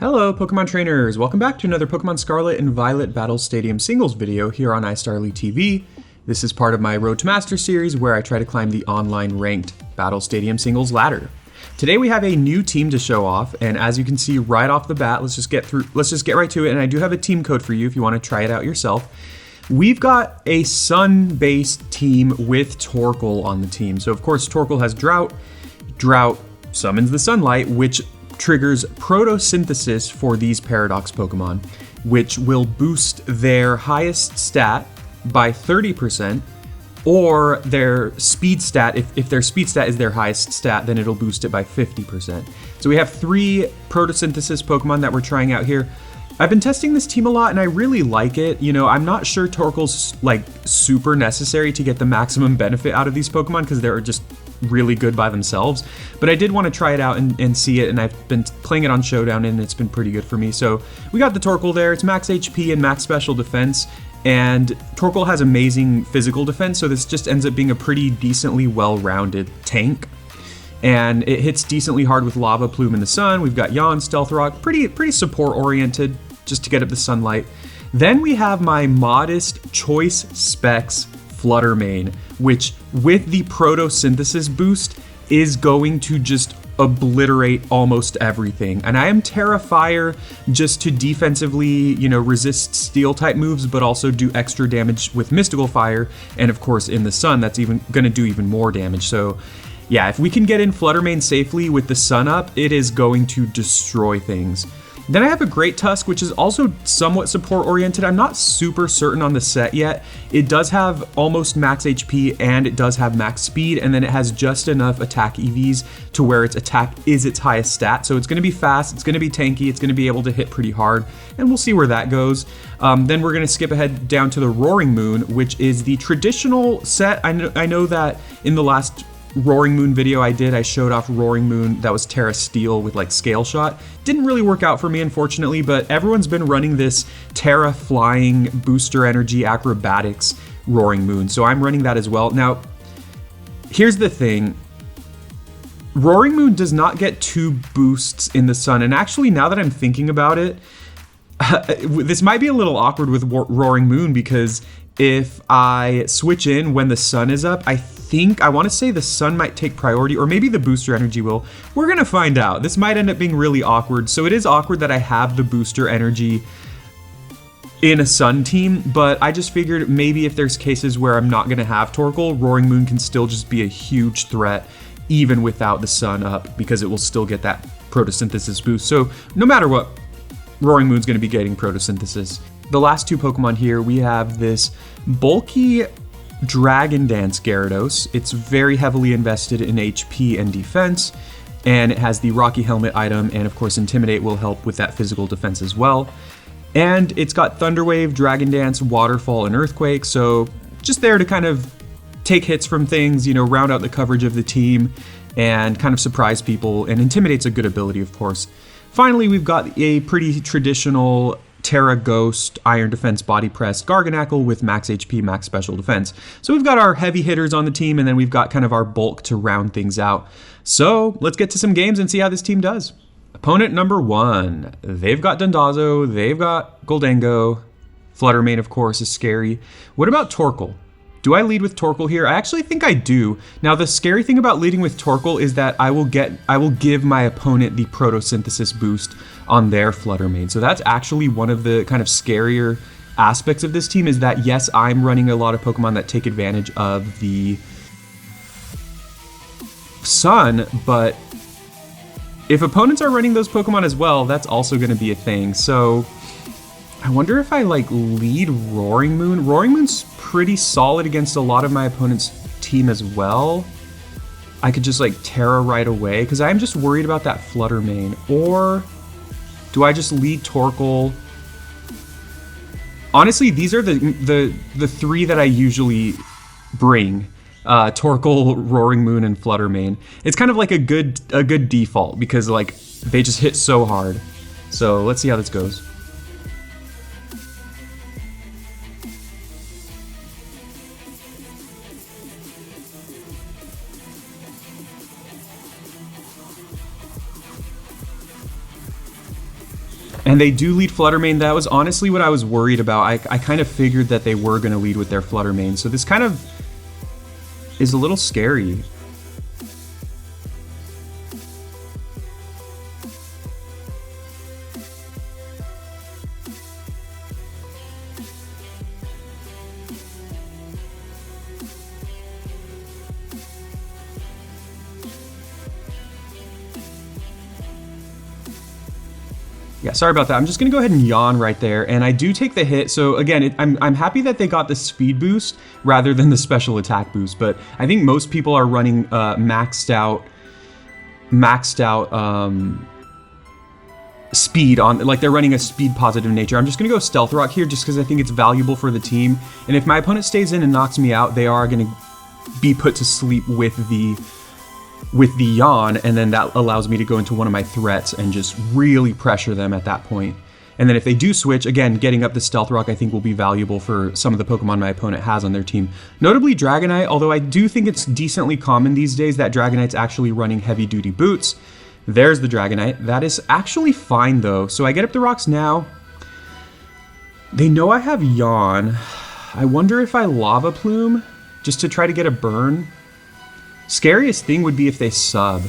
Hello Pokemon trainers! Welcome back to another Pokemon Scarlet and Violet Battle Stadium singles video here on iStarly TV. This is part of my Road to Master series where I try to climb the online ranked Battle Stadium singles ladder. Today we have a new team to show off, and as you can see right off the bat, let's just get right to it, and I do have a team code for you if you want to try it out yourself. We've got a sun-based team with Torkoal on the team. So of course Torkoal has Drought. Drought summons the sunlight, which triggers Protosynthesis for these Paradox Pokemon, which will boost their highest stat by 30%, or their speed stat. If their speed stat is their highest stat, then it'll boost it by 50%. So we have 3 Protosynthesis Pokemon that we're trying out here. I've been testing this team a lot and I really like it. You know, I'm not sure Torkoal's like super necessary to get the maximum benefit out of these Pokemon because they're just really good by themselves, but I did want to try it out and see it, and I've been playing it on Showdown and it's been pretty good for me. So we got the Torkoal there. It's max HP and max special defense, and Torkoal has amazing physical defense, so this just ends up being a pretty decently well-rounded tank. And it hits decently hard with Lava Plume in the sun. We've got Yawn, Stealth Rock, pretty support oriented just to get up the sunlight. Then we have my modest choice specs Flutter main, which with the Protosynthesis boost is going to just obliterate almost everything. And I am Tera Fire just to defensively, you know, resist steel type moves, but also do extra damage with Mystical Fire. And of course in the sun, that's even gonna do even more damage. So yeah, if we can get in Flutter main safely with the sun up, it is going to destroy things. Then I have a Great Tusk, which is also somewhat support oriented. I'm not super certain on the set yet. It does have almost max HP and it does have max speed, and then it has just enough attack EVs to where its attack is its highest stat. So it's going to be fast, it's going to be tanky, it's going to be able to hit pretty hard, and we'll see where that goes. Then we're going to skip ahead down to the Roaring Moon, which is the traditional set. I know that in the last Roaring Moon video I showed off Roaring Moon that was Tera Steel with like Scale Shot. Didn't really work out for me, unfortunately, but everyone's been running this Tera Flying Booster Energy Acrobatics Roaring Moon, so I'm running that as well. Now, here's the thing. Roaring Moon does not get 2 boosts in the sun, and actually now that I'm thinking about it, this might be a little awkward with Roaring Moon, because if I switch in when the sun is up, I want to say the sun might take priority, or maybe the booster energy will. We're going to find out. This might end up being really awkward. So it is awkward that I have the booster energy in a sun team, but I just figured maybe if there's cases where I'm not going to have Torkoal, Roaring Moon can still just be a huge threat even without the sun up, because it will still get that Protosynthesis boost. So no matter what, Roaring Moon's going to be getting Protosynthesis. The last 2 Pokemon here, we have this bulky Dragon Dance Gyarados. It's very heavily invested in HP and defense, and it has the Rocky Helmet item, and of course Intimidate will help with that physical defense as well. And it's got Thunder Wave, Dragon Dance, Waterfall, and Earthquake, so just there to kind of take hits from things, you know, round out the coverage of the team, and kind of surprise people, and Intimidate's a good ability, of course. Finally, we've got a pretty traditional Tera Ghost, Iron Defense, Body Press, Garganacl with max HP, max special defense. So we've got our heavy hitters on the team, and then we've got kind of our bulk to round things out. So let's get to some games and see how this team does. Opponent number 1. They've got Dondozo, they've got Goldango. Flutter main, of course, is scary. What about Torkoal? Do I lead with Torkoal here? I actually think I do. Now, the scary thing about leading with Torkoal is that I will give my opponent the Protosynthesis boost on their Flutter main. So that's actually one of the kind of scarier aspects of this team, is that yes, I'm running a lot of Pokemon that take advantage of the sun, but if opponents are running those Pokemon as well, that's also going to be a thing. So I wonder if I like lead Roaring Moon. Roaring Moon's pretty solid against a lot of my opponent's team as well. I could just like Tera right away, because I'm just worried about that Flutter main. Or do I just lead Torkoal? Honestly, these are the 3 that I usually bring. Torkoal, Roaring Moon, and Flutter main. It's kind of like a good default, because like they just hit so hard. So let's see how this goes. And they do lead Flutter Mane. That was honestly what I was worried about. I kind of figured that they were going to lead with their Flutter Mane. So this kind of is a little scary. Yeah, sorry about that. I'm just gonna go ahead and yawn right there, and I do take the hit. So again, I'm happy that they got the speed boost rather than the special attack boost. But I think most people are running maxed out speed on, like they're running a speed positive nature. I'm just gonna go Stealth Rock here just because I think it's valuable for the team. And if my opponent stays in and knocks me out, they are gonna be put to sleep with the yawn, and then that allows me to go into one of my threats and just really pressure them at that point. And then if they do switch, again, getting up the Stealth Rock I think will be valuable for some of the Pokemon my opponent has on their team. Notably Dragonite, although I do think it's decently common these days that Dragonite's actually running heavy duty boots. There's the Dragonite. That is actually fine though. So I get up the rocks now. They know I have Yawn. I wonder if I Lava Plume just to try to get a burn. Scariest thing would be if they sub.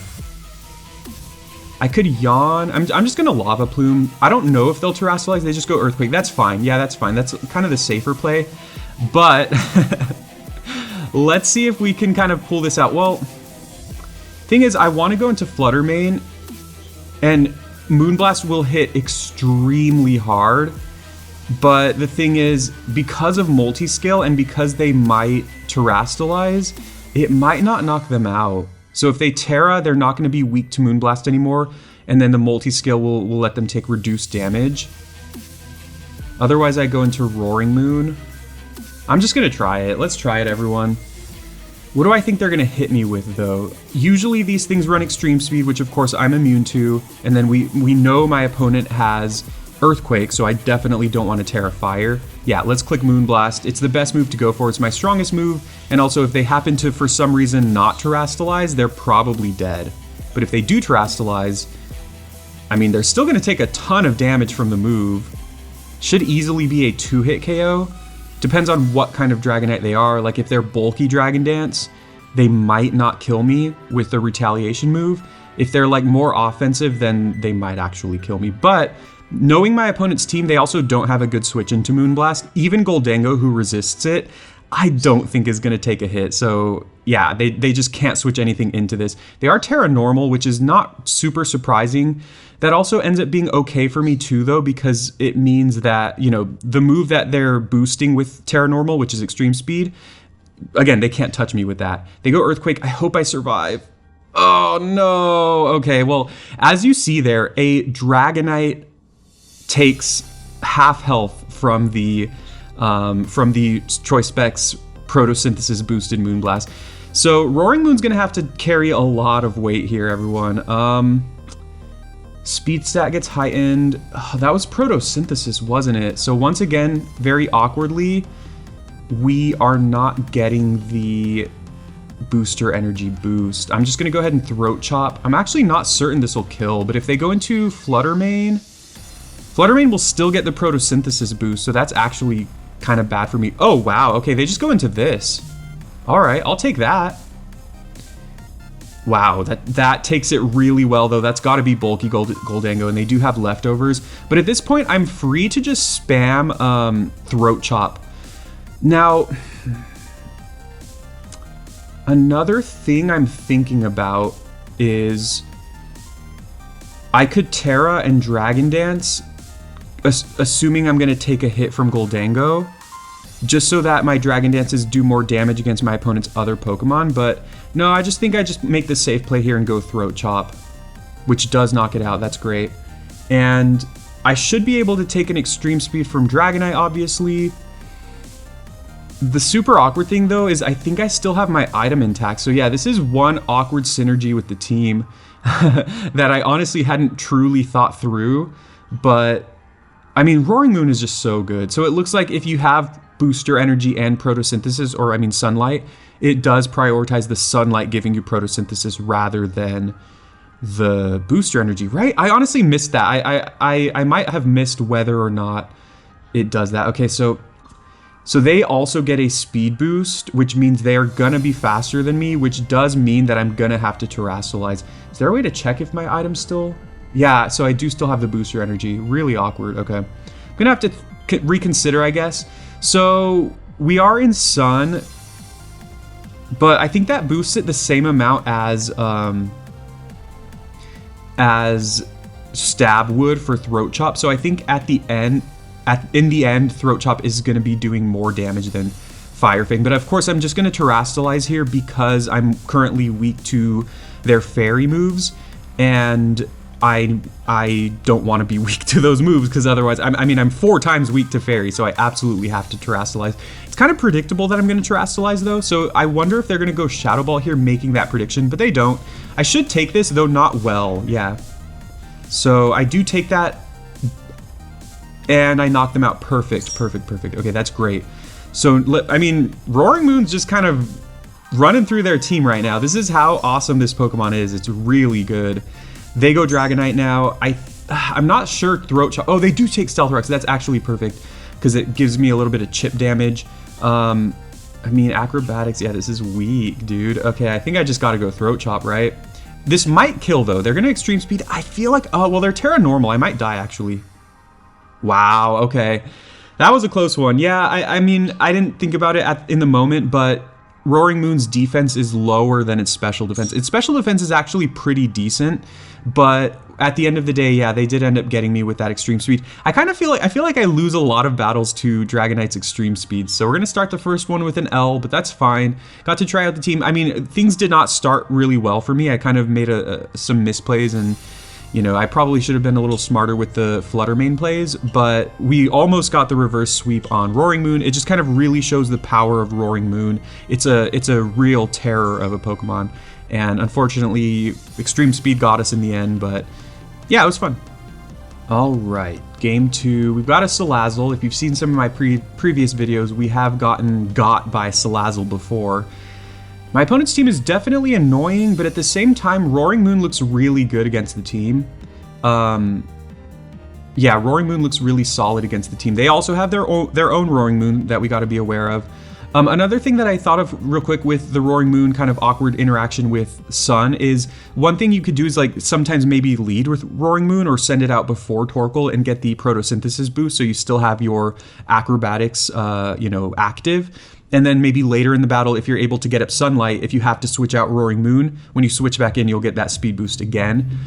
I could Yawn. I'm just gonna Lava Plume. I don't know if they'll Terrasilize. They just go Earthquake. That's fine. Yeah, that's fine. That's kind of the safer play. But let's see if we can kind of pull this out. Well, thing is, I want to go into Flutter Mane, and Moonblast will hit extremely hard. But the thing is, because of Multiscale and because they might Terrasilize, it might not knock them out. So if they Tera, they're not going to be weak to Moonblast anymore, and then the Multiscale will let them take reduced damage. Otherwise, I go into Roaring Moon. I'm just going to try it. Let's try it, everyone. What do I think they're going to hit me with, though? Usually these things run Extreme Speed, which of course I'm immune to, and then we know my opponent has Earthquake, so I definitely don't want to Tera Fire. Yeah, let's click Moonblast. It's the best move to go for. It's my strongest move, and also if they happen to, for some reason, not Terrasilize, they're probably dead. But if they do Terrasilize, I mean, they're still going to take a ton of damage from the move. Should easily be a 2-hit KO. Depends on what kind of Dragonite they are. Like, if they're bulky Dragon Dance, they might not kill me with the Retaliation move. If they're, like, more offensive, then they might actually kill me. But knowing my opponent's team, they also don't have a good switch into Moonblast. Even Goldango, who resists it, I don't think is going to take a hit. So yeah, they just can't switch anything into this. They are Terra Normal, which is not super surprising. That also ends up being okay for me too, though, because it means that, you know, the move that they're boosting with Terra Normal, which is Extreme Speed, again, they can't touch me with that. They go Earthquake. I hope I survive. Oh no. Okay, well, as you see there, a Dragonite takes half health from the Choice Specs Protosynthesis boosted Moonblast. So Roaring Moon's gonna have to carry a lot of weight here, everyone. Speed stat gets heightened. Oh, that was Protosynthesis, wasn't it? So once again, very awkwardly, we are not getting the booster energy boost. I'm just gonna go ahead and Throat Chop. I'm actually not certain this will kill, but if they go into Flutter Mane will still get the Protosynthesis boost, so that's actually kind of bad for me. Oh, wow. Okay, they just go into this. All right, I'll take that. Wow, that takes it really well, though. That's got to be bulky Goldango, and they do have leftovers. But at this point, I'm free to just spam Throat Chop. Now, another thing I'm thinking about is I could Tera and Dragon Dance, assuming I'm going to take a hit from Goldango, just so that my Dragon Dances do more damage against my opponent's other Pokemon. But no, I just think I just make the safe play here and go Throat Chop, which does knock it out. That's great. And I should be able to take an Extreme Speed from Dragonite, obviously. The super awkward thing, though, is I think I still have my item intact. So yeah, this is one awkward synergy with the team that I honestly hadn't truly thought through. But I mean, Roaring Moon is just so good. So it looks like if you have booster energy and Protosynthesis, or I mean Sunlight, it does prioritize the Sunlight giving you Protosynthesis rather than the booster energy, right? I honestly missed that. I might have missed whether or not it does that. Okay, so they also get a speed boost, which means they are gonna be faster than me, which does mean that I'm gonna have to Terrasilize. Is there a way to check if my item's still? Yeah, so I do still have the booster energy. Really awkward. Okay, I'm gonna have to reconsider, I guess. So we are in Sun, but I think that boosts it the same amount as Stab would for Throat Chop. So I think at the end, in the end, Throat Chop is going to be doing more damage than Fire Fang. But of course, I'm just going to Terrasilize here because I'm currently weak to their fairy moves, and I don't want to be weak to those moves because otherwise, I mean, I'm 4 times weak to fairy, so I absolutely have to Terrasilize. It's kind of predictable that I'm going to Terrasilize though, so I wonder if they're going to go Shadow Ball here, making that prediction, but they don't. I should take this, though not well, yeah. So I do take that, and I knock them out. Perfect. Okay, that's great. So, I mean, Roaring Moon's just kind of running through their team right now. This is how awesome this Pokemon is. It's really good. They go Dragonite now. I'm not sure Throat Chop. Oh, they do take Stealth Rock, so that's actually perfect because it gives me a little bit of chip damage. I mean, Acrobatics, yeah, this is weak, dude. Okay, I think I just gotta go Throat Chop, right? This might kill, though. They're gonna Extreme Speed. I feel like, oh, well, they're Tera Normal. I might die, actually. Wow, okay. That was a close one. Yeah, I mean, I didn't think about it in the moment, but Roaring Moon's defense is lower than its special defense. Its special defense is actually pretty decent, but at the end of the day, yeah, they did end up getting me with that Extreme Speed. I feel like I lose a lot of battles to Dragonite's Extreme Speed. So we're gonna start the first one with an L, but that's fine. Got to try out the team. I mean, things did not start really well for me. I kind of made some misplays, and you know, I probably should have been a little smarter with the Flutter main plays, but we almost got the reverse sweep on Roaring Moon. It just kind of really shows the power of Roaring Moon. It's a real terror of a Pokemon, and unfortunately, Extreme Speed got us in the end, but yeah, it was fun. All right, game 2. We've got a Salazzle. If you've seen some of my previous videos, we have gotten got by Salazzle before. My opponent's team is definitely annoying, but at the same time, Roaring Moon looks really good against the team. Yeah, Roaring Moon looks really solid against the team. They also have their own Roaring Moon that we got to be aware of. Another thing that I thought of real quick with the Roaring Moon kind of awkward interaction with Sun is one thing you could do is like sometimes maybe lead with Roaring Moon or send it out before Torkoal and get the Protosynthesis boost so you still have your Acrobatics, you know, active. And then maybe later in the battle, if you're able to get up Sunlight, if you have to switch out Roaring Moon, when you switch back in, you'll get that speed boost again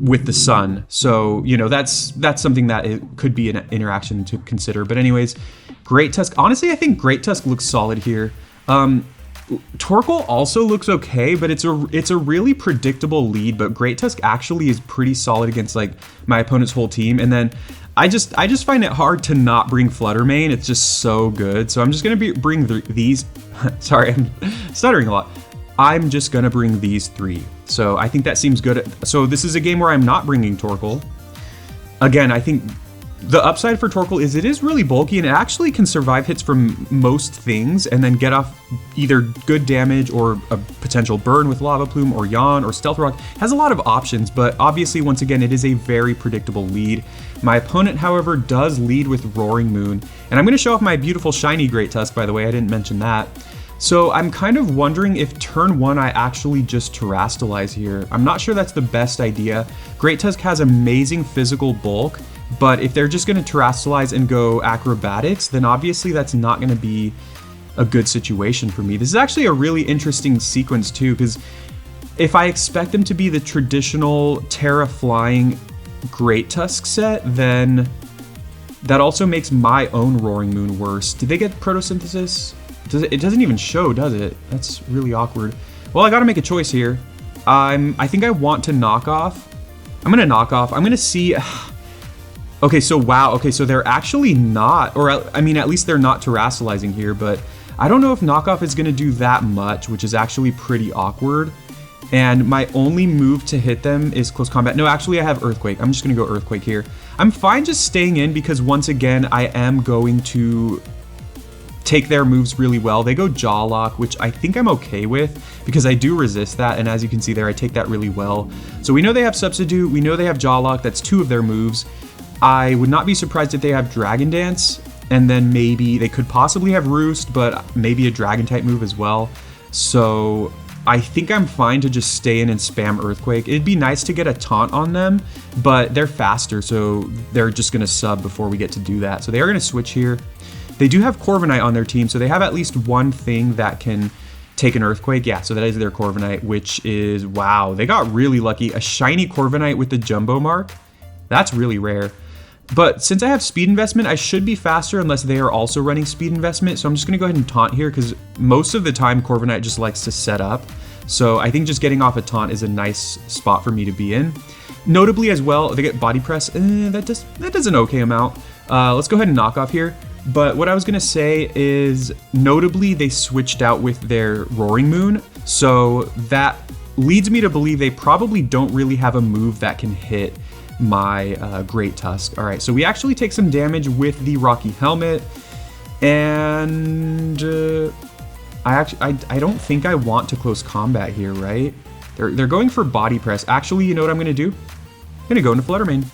with the Sun. So, you know, that's something that it could be an interaction to consider. But anyways, Great Tusk. Honestly, I think Great Tusk looks solid here. Torkoal also looks okay, but it's a really predictable lead. But Great Tusk actually is pretty solid against like my opponent's whole team. And then I just find it hard to not bring Flutter main. It's just so good. So I'm just gonna bring these. Sorry, I'm stuttering a lot. I'm just gonna bring these 3. So I think that seems good. So this is a game where I'm not bringing Torkoal. Again, I think the upside for Torkoal is it is really bulky and it actually can survive hits from most things and then get off either good damage or a potential burn with Lava Plume or Yawn or Stealth Rock. It has a lot of options, but obviously, once again, it is a very predictable lead. My opponent, however, does lead with Roaring Moon. And I'm going to show off my beautiful shiny Great Tusk, by the way. I didn't mention that. So I'm kind of wondering if turn 1 I actually just Terrasilize here. I'm not sure that's the best idea. Great Tusk has amazing physical bulk, but if they're just going to Terrasilize and go Acrobatics, then obviously that's not going to be a good situation for me. This is actually a really interesting sequence too, because if I expect them to be the traditional Tera Flying Great Tusk set, then that also makes my own Roaring Moon worse. Did they get Protosynthesis? It doesn't even show, does it? That's really awkward. Well, I gotta make a choice here. I think I want to knock off. I'm gonna knock off. I'm gonna see. Okay, so wow. Okay, so they're actually not, or I mean, at least they're not Terrasilizing here, but I don't know if knockoff is gonna do that much, which is actually pretty awkward. And my only move to hit them is Close Combat. No, actually I have Earthquake. I'm just gonna go Earthquake here. I'm fine just staying in because once again, I am going to take their moves really well. They go Jaw Lock, which I think I'm okay with because I do resist that, and as you can see there, I take that really well. So we know they have Substitute, we know they have Jaw Lock, that's 2 of their moves. I would not be surprised if they have Dragon Dance, and then maybe they could possibly have Roost, but maybe a Dragon type move as well. So I think I'm fine to just stay in and spam Earthquake. It'd be nice to get a taunt on them, but they're faster, so they're just gonna sub before we get to do that. So they are gonna switch here. They do have Corviknight on their team, so they have at least one thing that can take an Earthquake. Yeah, so that is their Corviknight, which is, wow, they got really lucky. A shiny Corviknight with the Jumbo mark. That's really rare. But since I have Speed Investment, I should be faster unless they are also running Speed Investment. So I'm just gonna go ahead and taunt here because most of the time Corviknight just likes to set up. So I think just getting off a taunt is a nice spot for me to be in. Notably as well, they get Body Press. That does an okay amount. Let's go ahead and knock off here. But what I was gonna say is, notably, they switched out with their Roaring Moon, so that leads me to believe they probably don't really have a move that can hit my Great Tusk. All right, so we actually take some damage with the Rocky Helmet, and I don't think I want to close combat here, right? They're going for Body Press. Actually, you know what I'm gonna do? I'm gonna go into Flutter Mane.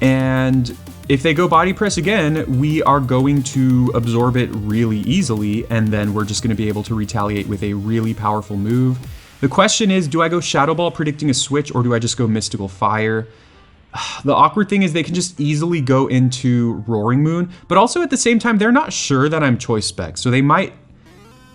And if they go Body Press again, we are going to absorb it really easily, and then we're just going to be able to retaliate with a really powerful move. The question is, do I go Shadow Ball predicting a switch, or do I just go Mystical Fire? The awkward thing is they can just easily go into Roaring Moon, but also at the same time, they're not sure that I'm Choice Spec, so they might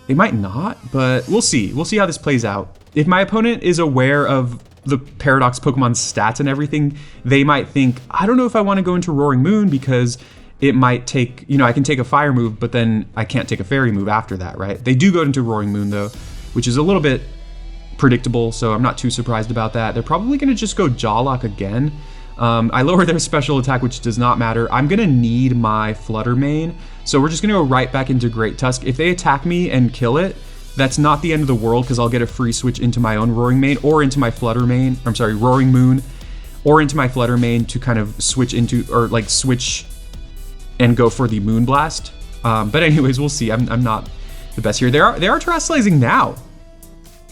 not, but we'll see. We'll see how this plays out. If my opponent is aware of the Paradox Pokemon stats and everything, they might think, I don't know if I want to go into Roaring Moon because it might take, you know, I can take a fire move, but then I can't take a fairy move after that, right? They do go into Roaring Moon though, which is a little bit predictable, so I'm not too surprised about that. They're probably going to just go Jaw Lock again. I lower their special attack, which does not matter. I'm going to need my Flutter Mane, so we're just going to go right back into Great Tusk. If they attack me and kill it, that's not the end of the world because I'll get a free switch into my own Roaring Mane or into my Flutter Mane. I'm sorry, Roaring Moon, or into my Flutter Mane to kind of switch into, or like switch and go for the Moon Blast. But anyways, we'll see. I'm not the best here. They are terrestrializing now.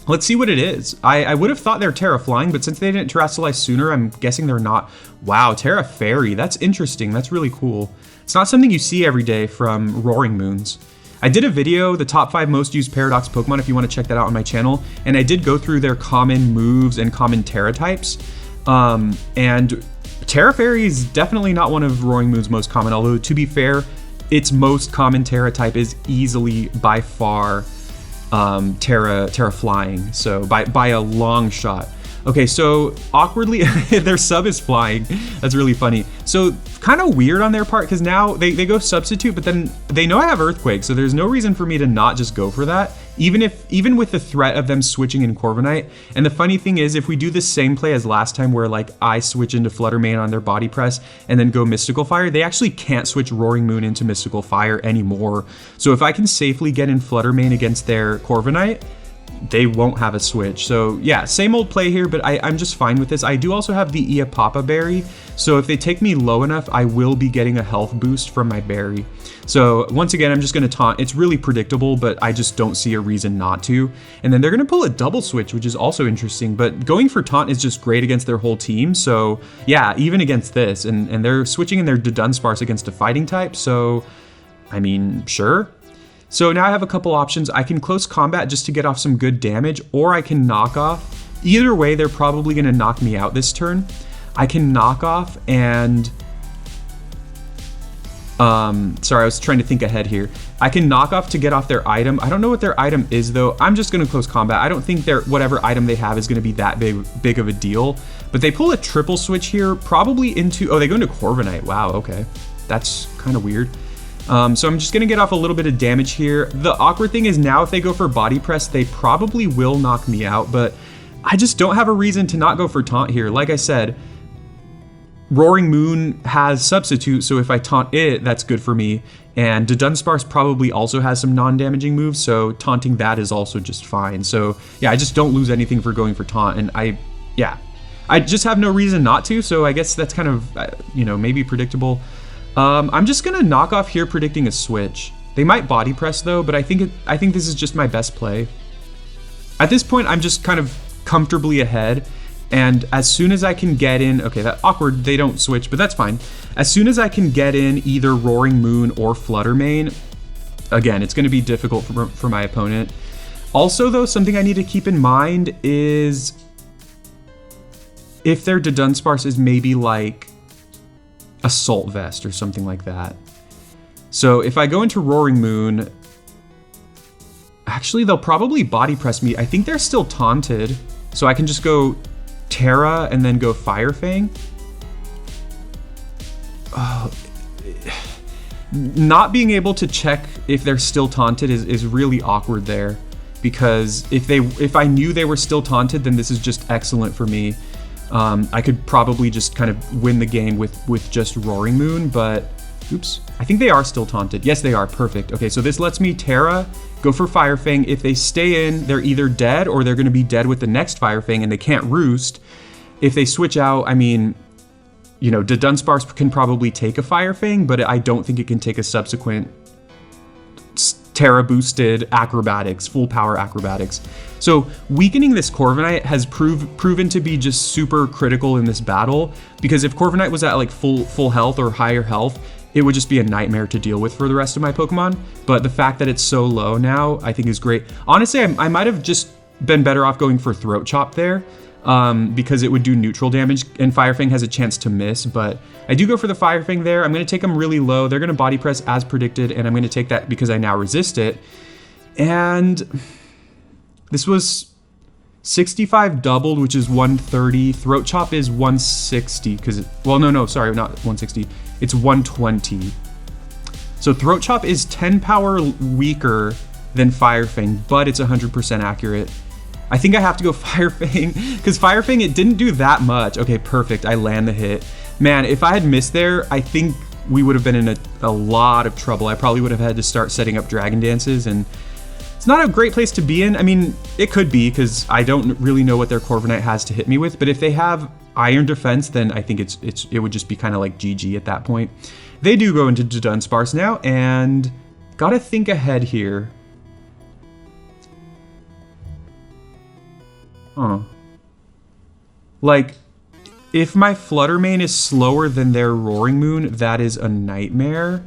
Let's see what it is. I would have thought they're Tera Flying, but since they didn't terrestrialize sooner, I'm guessing they're not. Wow, Tera Fairy. That's interesting. That's really cool. It's not something you see every day from Roaring Moons. I did a video, the top 5 most used Paradox Pokemon, if you want to check that out on my channel, and I did go through their common moves and common Tera types, and Tera Fairy is definitely not one of Roaring Moon's most common, although to be fair, its most common Tera type is easily, by far, Tera Flying, so by a long shot. Okay, so awkwardly, their sub is flying. That's really funny. So kind of weird on their part because now they go Substitute, but then they know I have Earthquake, so there's no reason for me to not just go for that, even with the threat of them switching in Corviknight. And the funny thing is, if we do the same play as last time where like I switch into Flutter Mane on their Body Press and then go Mystical Fire, they actually can't switch Roaring Moon into Mystical Fire anymore. So if I can safely get in Flutter Mane against their Corviknight, they won't have a switch. So yeah, same old play here, but I'm just fine with this. I do also have the Iapapa berry, so if they take me low enough, I will be getting a health boost from my berry. So once again, I'm just going to taunt. It's really predictable, but I just don't see a reason not to. And then they're going to pull a double switch, which is also interesting, but going for taunt is just great against their whole team. So yeah, even against this, and they're switching in their Dunsparce against a fighting type, so I mean, sure. So now I have a couple options. I can close combat just to get off some good damage, or I can knock off. Either way, they're probably going to knock me out this turn. I can knock off and... sorry, I was trying to think ahead here. I can knock off to get off their item. I don't know what their item is, though. I'm just going to close combat. I don't think their whatever item they have is going to be that big of a deal. But they pull a triple switch here, probably into... Oh, they go into Corviknight. Wow, okay. That's kind of weird. So I'm just going to get off a little bit of damage here. The awkward thing is now if they go for Body Press, they probably will knock me out, but I just don't have a reason to not go for Taunt here. Like I said, Roaring Moon has Substitute, so if I taunt it, that's good for me. And Dunsparce probably also has some non-damaging moves, so taunting that is also just fine. So yeah, I just don't lose anything for going for Taunt, and I just have no reason not to, so I guess that's kind of, maybe predictable. I'm just gonna knock off here predicting a switch. They might body press though, but I think this is just my best play. At this point, I'm just kind of comfortably ahead, and as soon as I can get in, okay, that's awkward, they don't switch, but that's fine. As soon as I can get in either Roaring Moon or Flutter Mane, again, it's gonna be difficult for my opponent. Also though, something I need to keep in mind is if their Dunsparce is maybe like Assault Vest or something like that. So if I go into Roaring Moon, actually they'll probably body press me. I think they're still taunted, so I can just go Tera and then go Fire Fang. Oh, not being able to check if they're still taunted is really awkward there, because if I knew they were still taunted, then this is just excellent for me. I could probably just kind of win the game with just Roaring Moon, but oops, I think they are still taunted. Yes, they are. Perfect. Okay, so this lets me Tera, go for Fire Fang. If they stay in, they're either dead or they're going to be dead with the next Fire Fang, and they can't roost. If they switch out, I mean, you know, Dunsparce can probably take a Fire Fang, but I don't think it can take a subsequent Tera boosted Acrobatics, full power Acrobatics. So weakening this Corviknight has proven to be just super critical in this battle, because if Corviknight was at like full health or higher health, it would just be a nightmare to deal with for the rest of my Pokemon. But the fact that it's so low now, I think is great. Honestly, I might have just been better off going for Throat Chop there, because it would do neutral damage and Fire Fang has a chance to miss, but I do go for the Fire Fang there. I'm going to take them really low. They're going to body press as predicted, and I'm going to take that because I now resist it. And this was 65 doubled, which is 130. Throat Chop is 160 because, well, no, sorry, not 160. It's 120. So Throat Chop is 10 power weaker than Fire Fang, but it's 100% accurate. I think I have to go Fire Fang, because Fire Fang, it didn't do that much. Okay, perfect, I land the hit. Man, if I had missed there, I think we would have been in a lot of trouble. I probably would have had to start setting up Dragon Dances, and it's not a great place to be in. I mean, it could be, because I don't really know what their Corviknight has to hit me with, but if they have Iron Defense, then I think it would just be kind of like GG at that point. They do go into Dunsparce now, and gotta think ahead here. Huh. Like, if my Flutter Mane is slower than their Roaring Moon, that is a nightmare.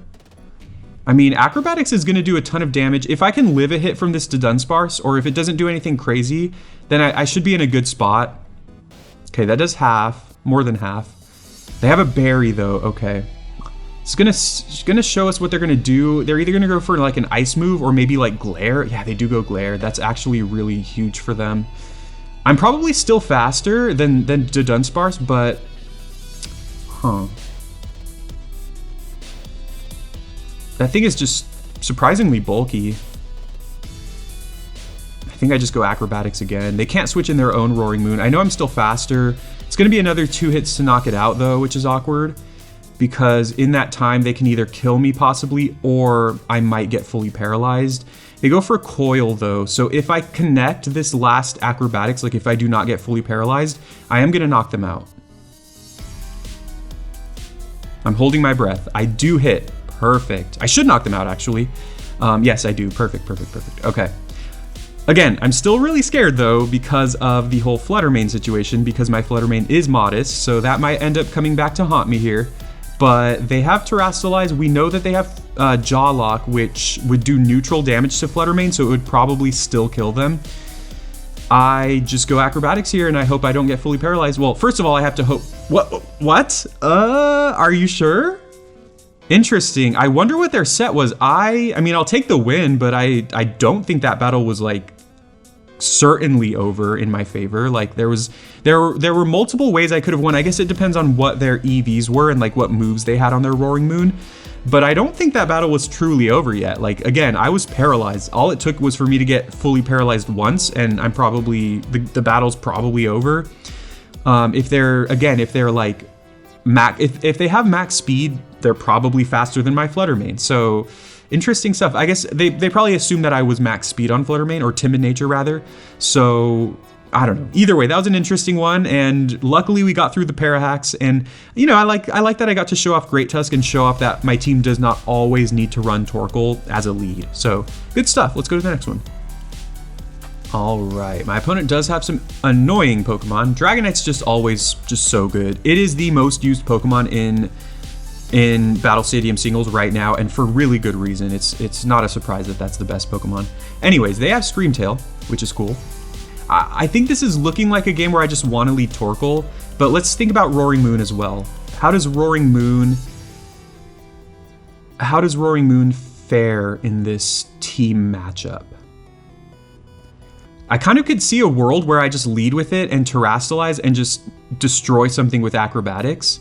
I mean, Acrobatics is going to do a ton of damage. If I can live a hit from this Dunsparce, or if it doesn't do anything crazy, then I should be in a good spot. Okay, that does half, more than half. They have a berry though, okay. It's gonna show us what they're gonna do. They're either gonna go for like an ice move or maybe like glare. Yeah, they do go glare. That's actually really huge for them. I'm probably still faster than Dunsparce, but huh. That thing is just surprisingly bulky. I think I just go Acrobatics again. They can't switch in their own Roaring Moon. I know I'm still faster. It's gonna be another 2 hits to knock it out though, which is awkward, because in that time they can either kill me possibly, or I might get fully paralyzed. They go for Coil though, so if I connect this last Acrobatics, like if I do not get fully paralyzed, I am gonna knock them out. I'm holding my breath. I do hit. Perfect. I should knock them out actually. Yes, I do. Perfect. Okay. Again, I'm still really scared though because of the whole Flutter Mane situation, because my Flutter Mane is modest, so that might end up coming back to haunt me here. But they have Terrastalize. We know that they have Jaw Lock, which would do neutral damage to Flutter Mane, so it would probably still kill them. I just go Acrobatics here, and I hope I don't get fully paralyzed. Well, first of all, I have to hope... What? Are you sure? Interesting. I wonder what their set was. I mean, I'll take the win, but I don't think that battle was, like, certainly over in my favor. Like, there were multiple ways I could have won. I guess it depends on what their EVs were and like what moves they had on their Roaring Moon, but I don't think that battle was truly over yet. Like, again, I was paralyzed. All it took was for me to get fully paralyzed once, and I'm probably the battle's probably over. If they're like if they have max speed, they're probably faster than my Flutter Mane. So interesting stuff. I guess they probably assumed that I was max speed on Flutter Mane, or Timid Nature rather. So I don't know. Either way, that was an interesting one, and luckily we got through the para-hacks, and you know, I like that I got to show off Great Tusk and show off that my team does not always need to run Torkoal as a lead. So, good stuff. Let's go to the next one. Alright, my opponent does have some annoying Pokemon. Dragonite's just always just so good. It is the most used Pokemon in Battle Stadium singles right now, and for really good reason. It's not a surprise that that's the best Pokemon. Anyways, they have Screamtail, which is cool. I think this is looking like a game where I just want to lead Torkoal, but let's think about Roaring Moon as well. How does Roaring Moon fare in this team matchup? I kind of could see a world where I just lead with it and Terrastalize and just destroy something with Acrobatics.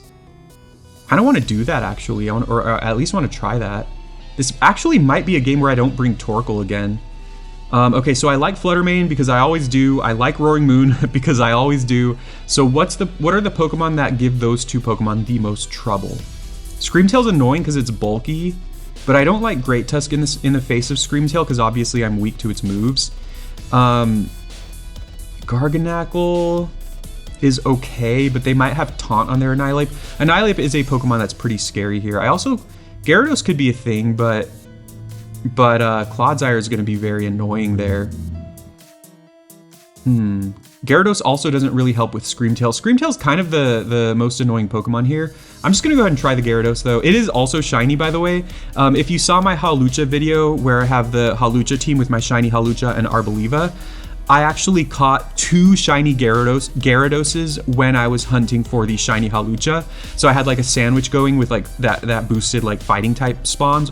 I don't want to do that, actually, or at least want to try that. This actually might be a game where I don't bring Torkoal again. Okay, so I like Flutter Mane because I always do. I like Roaring Moon because I always do. So what are the Pokemon that give those two Pokemon the most trouble? Screamtail's annoying because it's bulky, but I don't like Great Tusk in the face of Screamtail because obviously I'm weak to its moves. Garganacl is okay, but they might have Taunt on their Annihilate. Annihilate is a Pokemon that's pretty scary here. Gyarados could be a thing, but Clodsire is going to be very annoying there. Gyarados also doesn't really help with Screamtail. Screamtail's kind of the most annoying Pokemon here. I'm just going to go ahead and try the Gyarados, though. It is also shiny, by the way. If you saw my Hawlucha video where I have the Hawlucha team with my shiny Hawlucha and Arboliva, I actually caught 2 shiny Gyaradoses when I was hunting for the shiny Hawlucha. So I had like a sandwich going with like that boosted like fighting type spawns.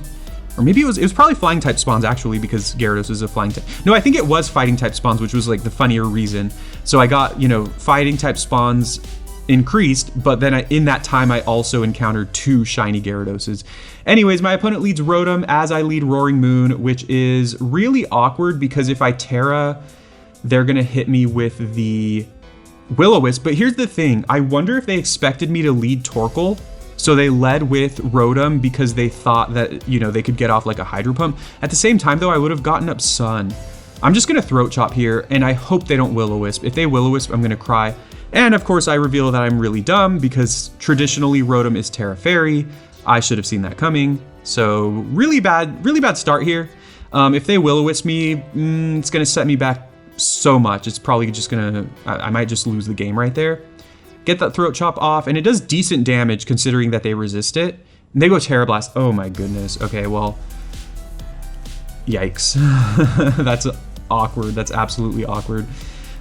Or maybe it was probably flying type spawns actually, because Gyarados is a flying type. No, I think it was fighting type spawns, which was like the funnier reason. So I got, you know, fighting type spawns increased, but then in that time I also encountered 2 shiny Gyaradoses. Anyways, my opponent leads Rotom as I lead Roaring Moon, which is really awkward because if I Tera, they're gonna hit me with the Will-O-Wisp. But here's the thing, I wonder if they expected me to lead Torkoal, so they led with Rotom because they thought that, you know, they could get off like a Hydro Pump. At the same time though, I would have gotten up Sun. I'm just gonna Throat Chop here, and I hope they don't Will-O-Wisp. If they Will-O-Wisp, I'm gonna cry. And of course I reveal that I'm really dumb because traditionally Rotom is Tera Fairy. I should have seen that coming. So really bad start here. If they Will-O-Wisp me, it's gonna set me back so much. It's probably just gonna, I might just lose the game right there. Get that Throat Chop off, and it does decent damage considering that they resist it. And they go Terra Blast. Oh my goodness. Okay, well, yikes. That's awkward. That's absolutely awkward.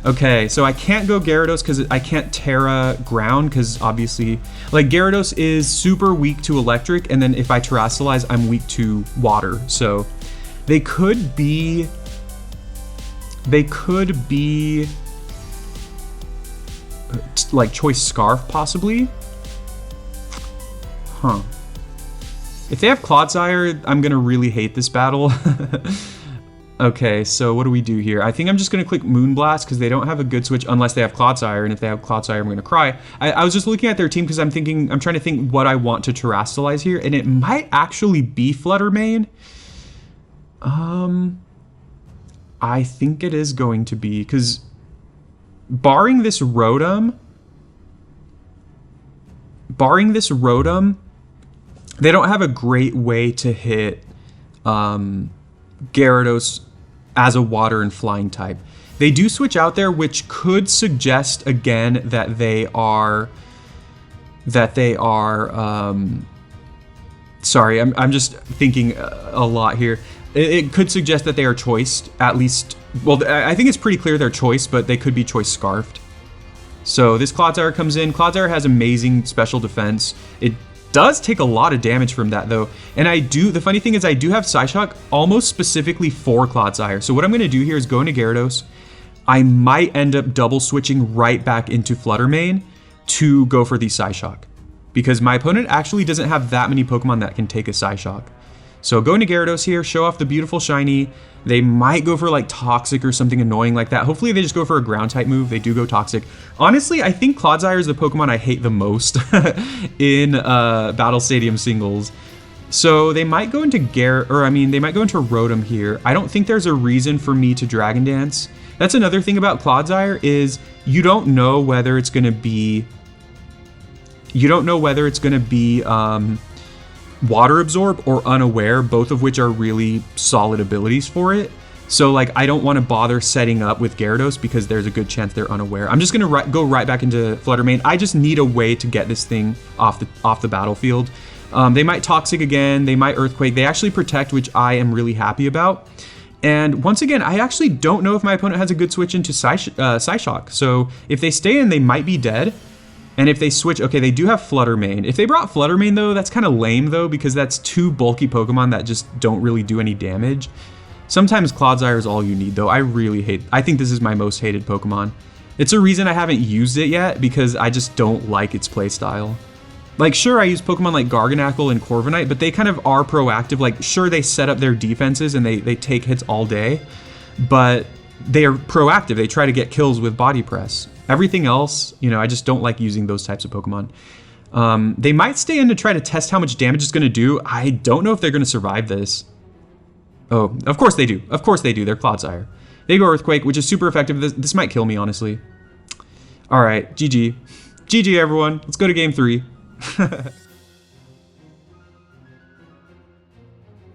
Okay, so I can't go Gyarados because I can't Terra Ground because obviously, like, Gyarados is super weak to Electric, and then if I Terrastalize, I'm weak to Water. So they could be like Choice Scarf possibly. Huh. If they have Clodsire, I'm gonna really hate this battle. Okay, so what do we do here? I think I'm just gonna click Moonblast because they don't have a good switch unless they have Clodsire, and if they have Clodsire, I'm gonna cry. I was just looking at their team because I'm trying to think what I want to Terrastalize here, and it might actually be Flutter Mane. I think it is going to be, because barring this Rotom, they don't have a great way to hit Gyarados as a water and flying type. They do switch out there, which could suggest again that they are sorry, I'm just thinking a lot here. It could suggest that they are choiced, at least. Well, I think it's pretty clear they're choiced, but they could be choice scarfed. So this Clodsire comes in. Clodsire has amazing special defense. It does take a lot of damage from that though. And the funny thing is I do have Psyshock almost specifically for Clodsire. So what I'm gonna do here is go into Gyarados. I might end up double switching right back into Flutter Mane to go for the Psyshock, because my opponent actually doesn't have that many Pokemon that can take a Psyshock. So go into Gyarados here, show off the beautiful shiny. They might go for like Toxic or something annoying like that. Hopefully they just go for a ground type move. They do go Toxic. Honestly, I think Clodsire is the Pokemon I hate the most in Battle Stadium singles. So they might go into they might go into Rotom here. I don't think there's a reason for me to Dragon Dance. That's another thing about Clodsire is you don't know whether it's gonna be Water Absorb or Unaware, both of which are really solid abilities for it. So like I don't want to bother setting up with Gyarados because there's a good chance they're Unaware. I'm just gonna go right back into Flutter Mane. I just need a way to get this thing off the battlefield. They might Toxic again, they might Earthquake. They actually Protect, which I am really happy about. And once again, I actually don't know if my opponent has a good switch into Psyshock. So if they stay in, they might be dead. And if they switch, okay, they do have Flutter Mane. If they brought Flutter Mane though, that's kind of lame though, because that's two bulky Pokemon that just don't really do any damage. Sometimes Clodsire is all you need though. I think this is my most hated Pokemon. It's a reason I haven't used it yet, because I just don't like its playstyle. Like, sure, I use Pokemon like Garganacl and Corviknight, but they kind of are proactive. Like, sure, they set up their defenses and they take hits all day, but they are proactive. They try to get kills with Body Press. Everything else, you know, I just don't like using those types of Pokemon. They might stay in to try to test how much damage it's going to do. I don't know if they're going to survive this. Oh, of course they do. Of course they do. They're Clodsire. They go Earthquake, which is super effective. This might kill me, honestly. All right, GG. GG, everyone. Let's go to game 3.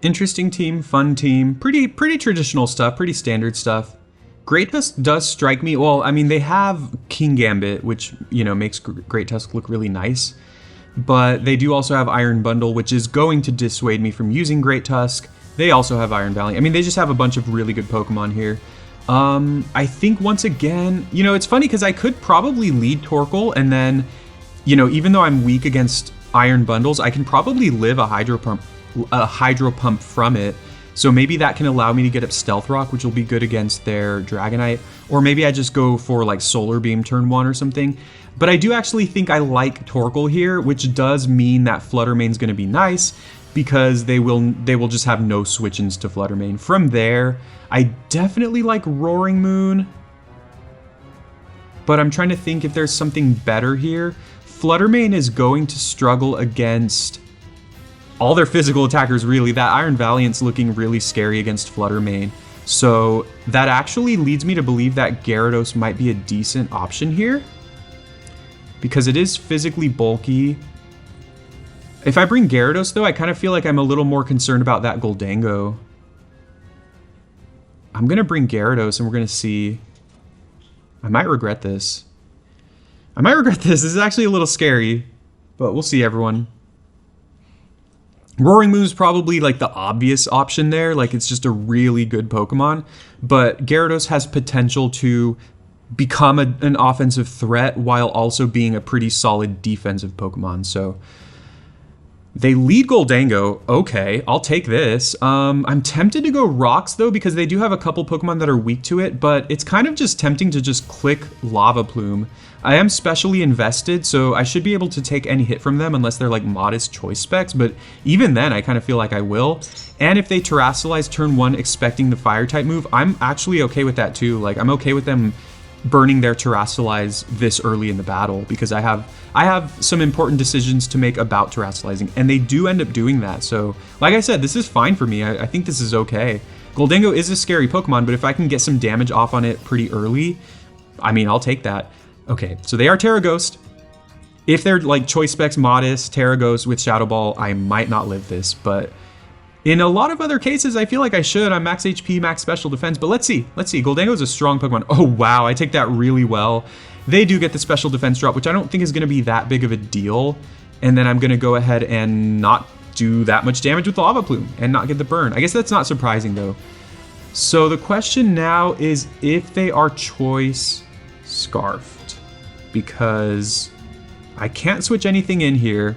Interesting team, fun team. Pretty traditional stuff, pretty standard stuff. Great Tusk does strike me. Well, I mean, they have King Gambit, which, you know, makes Great Tusk look really nice. But they do also have Iron Bundle, which is going to dissuade me from using Great Tusk. They also have Iron Valley. I mean, they just have a bunch of really good Pokemon here. I think once again, you know, it's funny because I could probably lead Torkoal and then, you know, even though I'm weak against Iron Bundles, I can probably live a Hydro Pump from it. So maybe that can allow me to get up Stealth Rock, which will be good against their Dragonite. Or maybe I just go for like Solar Beam turn 1 or something. But I do actually think I like Torkoal here, which does mean that Flutter Mane's going to be nice, because they will just have no switch-ins to Flutter Mane. From there, I definitely like Roaring Moon, but I'm trying to think if there's something better here. Flutter Mane is going to struggle against all their physical attackers, really. That Iron Valiant's looking really scary against Flutter Mane. So that actually leads me to believe that Gyarados might be a decent option here, because it is physically bulky. If I bring Gyarados, though, I kind of feel like I'm a little more concerned about that Goldango. I'm going to bring Gyarados, and we're going to see. I might regret this. This is actually a little scary, but we'll see, everyone. Roaring Moon is probably like the obvious option there. Like, it's just a really good Pokemon. But Gyarados has potential to become an offensive threat while also being a pretty solid defensive Pokemon. So they lead Goldango. Okay, I'll take this. I'm tempted to go Rocks, though, because they do have a couple Pokemon that are weak to it, but it's kind of just tempting to just click Lava Plume. I am specially invested, so I should be able to take any hit from them unless they're like modest choice specs, but even then I kind of feel like I will. And if they Terrasilize turn 1 expecting the fire type move, I'm actually okay with that too. Like, I'm okay with them burning their Terrasilize this early in the battle, because I have some important decisions to make about Terrasilizing, and they do end up doing that. So like I said, this is fine for me. I think this is okay. Goldango is a scary Pokemon, but if I can get some damage off on it pretty early, I mean, I'll take that. Okay, so they are Tera Ghost. If they're like choice specs modest, Tera Ghost with Shadow Ball, I might not live this, but in a lot of other cases, I feel like I should. I'm max HP, max special defense, but let's see. Goldango is a strong Pokemon. Oh, wow, I take that really well. They do get the special defense drop, which I don't think is going to be that big of a deal. And then I'm going to go ahead and not do that much damage with Lava Plume and not get the burn. I guess that's not surprising, though. So the question now is if they are choice Scarfed, because I can't switch anything in here.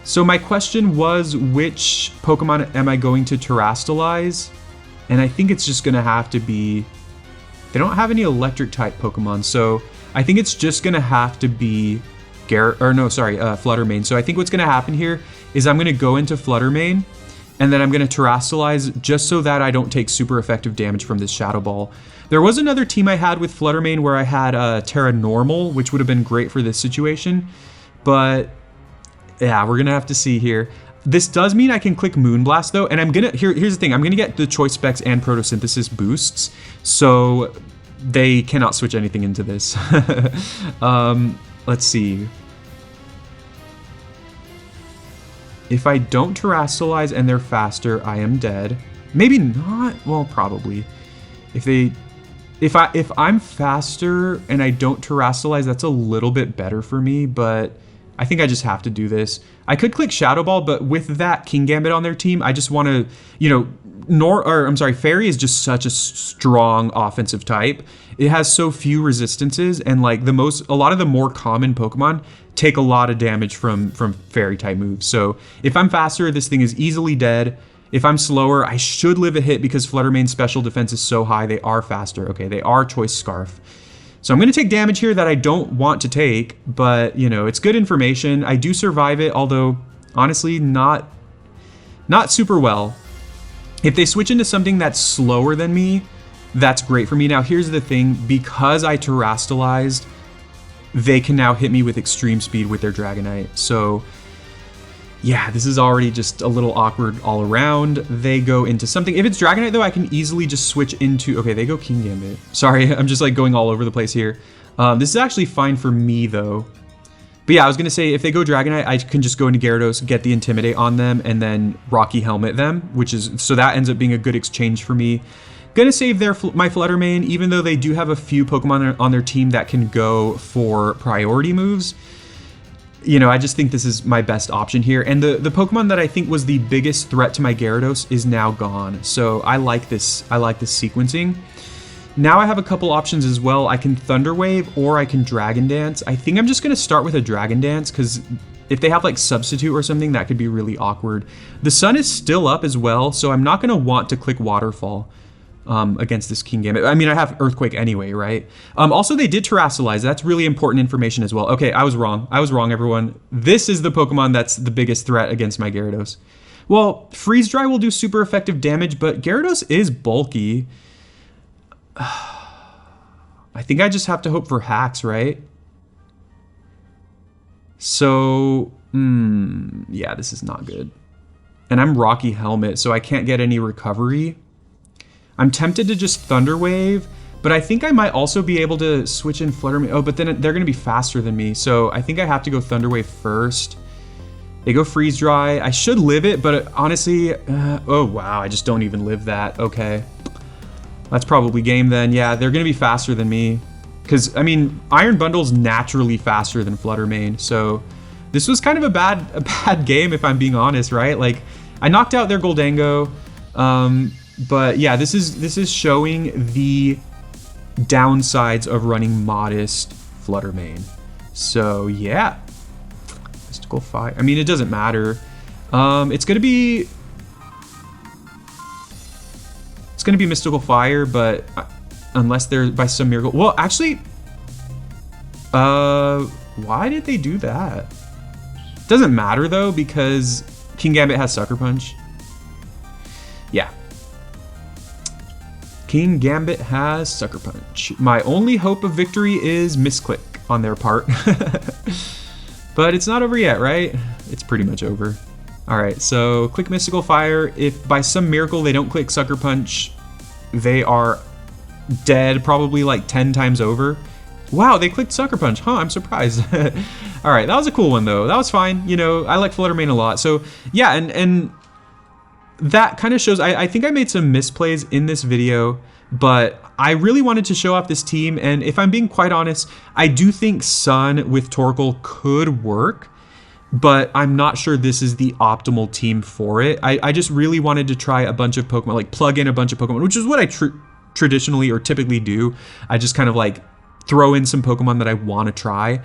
So my question was, which Pokemon am I going to Terrastalize? And I think it's just going to have to be... They don't have any electric type Pokemon, so I think it's just going to have to be Flutter Mane. So I think what's going to happen here is I'm going to go into Flutter Mane, and then I'm going to Terrastalize just so that I don't take super effective damage from this Shadow Ball. There was another team I had with Flutter Mane where I had Terra Normal, which would have been great for this situation, but Yeah, we're gonna have to see here. This does mean I can click Moonblast though, and I'm gonna, here's the thing, I'm gonna get the Choice Specs and Photosynthesis boosts, so they cannot switch anything into this. Let's see. If I don't Terrasilize and they're faster, I am dead. Maybe not, well, probably. If I'm faster and I don't Terrasilize, that's a little bit better for me, but I think I just have to do this. I could click Shadow Ball, but with that King Gambit on their team, I just want to, you know, Fairy is just such a strong offensive type. It has so few resistances, and like a lot of the more common Pokemon take a lot of damage from Fairy type moves. So if I'm faster, this thing is easily dead. If I'm slower, I should live a hit because Flutter Mane's special defense is so high. They are faster. Okay, they are Choice Scarf. So I'm going to take damage here that I don't want to take, but, you know, it's good information. I do survive it, although, honestly, not super well. If they switch into something that's slower than me, that's great for me. Now, here's the thing. Because I Terrastalized, they can now hit me with extreme speed with their Dragonite. So, yeah, this is already just a little awkward all around. They go into something. If it's Dragonite, though, I can easily just switch into... Okay, they go King Gambit. Sorry, I'm just, like, going all over the place here. This is actually fine for me, though. But yeah, I was going to say, if they go Dragonite, I can just go into Gyarados, get the Intimidate on them, and then Rocky Helmet them, which is... So that ends up being a good exchange for me. Gonna save my Flutter Mane, even though they do have a few Pokemon on their team that can go for priority moves. You know, I just think this is my best option here. And the Pokemon that I think was the biggest threat to my Gyarados is now gone. So I like this sequencing. Now I have a couple options as well. I can Thunder Wave or I can Dragon Dance. I think I'm just going to start with a Dragon Dance because if they have like Substitute or something, that could be really awkward. The sun is still up as well, so I'm not going to want to click Waterfall against this King Gambit. I mean, I have Earthquake anyway, right? Also, they did Terrasilize. That's really important information as well. Okay, I was wrong. I was wrong, everyone. This is the Pokemon that's the biggest threat against my Gyarados. Well, Freeze Dry will do super effective damage, but Gyarados is bulky. I think I just have to hope for hacks, right? So, yeah, this is not good. And I'm Rocky Helmet, so I can't get any recovery. I'm tempted to just Thunder Wave, but I think I might also be able to switch in Flutter Mane. Oh, but then they're going to be faster than me, so I think I have to go Thunder Wave first. They go Freeze Dry. I should live it, but honestly, oh wow, I just don't even live that. Okay. That's probably game then. Yeah, they're going to be faster than me. Because, I mean, Iron Bundle's naturally faster than Flutter Mane, so this was kind of a bad game if I'm being honest, right? Like, I knocked out their Goldango, but yeah, this is showing the downsides of running modest Flutter Mane. So yeah, Mystical Fire. I mean, it doesn't matter. It's gonna be Mystical Fire, but unless they're by some miracle. Well, actually, why did they do that? Doesn't matter though because King Gambit has Sucker Punch. Yeah. King Gambit has Sucker Punch. My only hope of victory is misclick on their part. But it's not over yet, right? It's pretty much over. Alright, so click Mystical Fire. If by some miracle they don't click Sucker Punch, they are dead probably like 10 times over. Wow, they clicked Sucker Punch. Huh, I'm surprised. Alright, that was a cool one though. That was fine. You know, I like Flutter Mane a lot. So yeah, and that kind of shows, I think I made some misplays in this video, but I really wanted to show off this team, and if I'm being quite honest, I do think Sun with Torkoal could work, but I'm not sure this is the optimal team for it. I just really wanted to try a bunch of Pokemon, like plug in a bunch of Pokemon, which is what I traditionally or typically do. I just kind of like throw in some Pokemon that I want to try,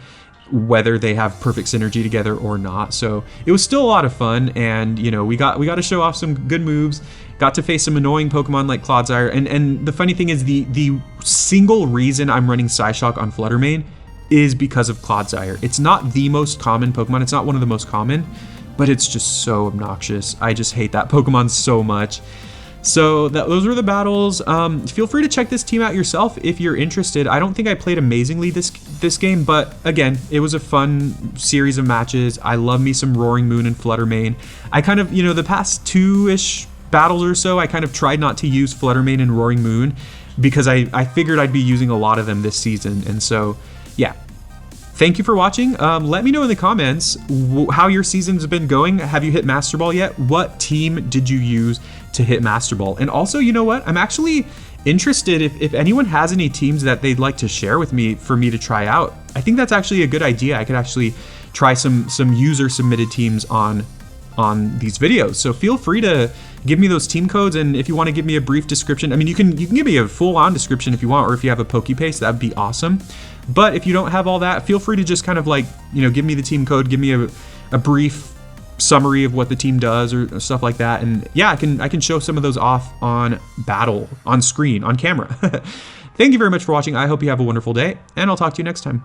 whether they have perfect synergy together or not. So it was still a lot of fun, and you know, we got to show off some good moves, got to face some annoying Pokemon like Clodsire, and the funny thing is the single reason I'm running Psyshock on Flutter Mane is because of Clodsire. It's not the most common Pokemon, it's not one of the most common, but it's just so obnoxious. I just hate that Pokemon so much. So those were the battles. Feel free to check this team out yourself if you're interested. I don't think I played amazingly this game, but again, it was a fun series of matches. I love me some Roaring Moon and Flutter Mane. I kind of, the past 2-ish battles or so, I kind of tried not to use Flutter Mane and Roaring Moon because I figured I'd be using a lot of them this season. And so, yeah. Thank you for watching. Let me know in the comments how your season's been going. Have you hit Master Ball yet? What team did you use to hit Master Ball? And also, you know what? I'm actually interested if anyone has any teams that they'd like to share with me for me to try out. I think that's actually a good idea. I could actually try some user submitted teams on these videos. So feel free to give me those team codes, and if you want to give me a brief description, I mean, you can give me a full-on description if you want, or if you have a PokePaste, that'd be awesome. But if you don't have all that, feel free to just kind of like, give me the team code, give me a brief summary of what the team does or stuff like that. And yeah, I can show some of those off on screen, on camera. Thank you very much for watching. I hope you have a wonderful day, and I'll talk to you next time.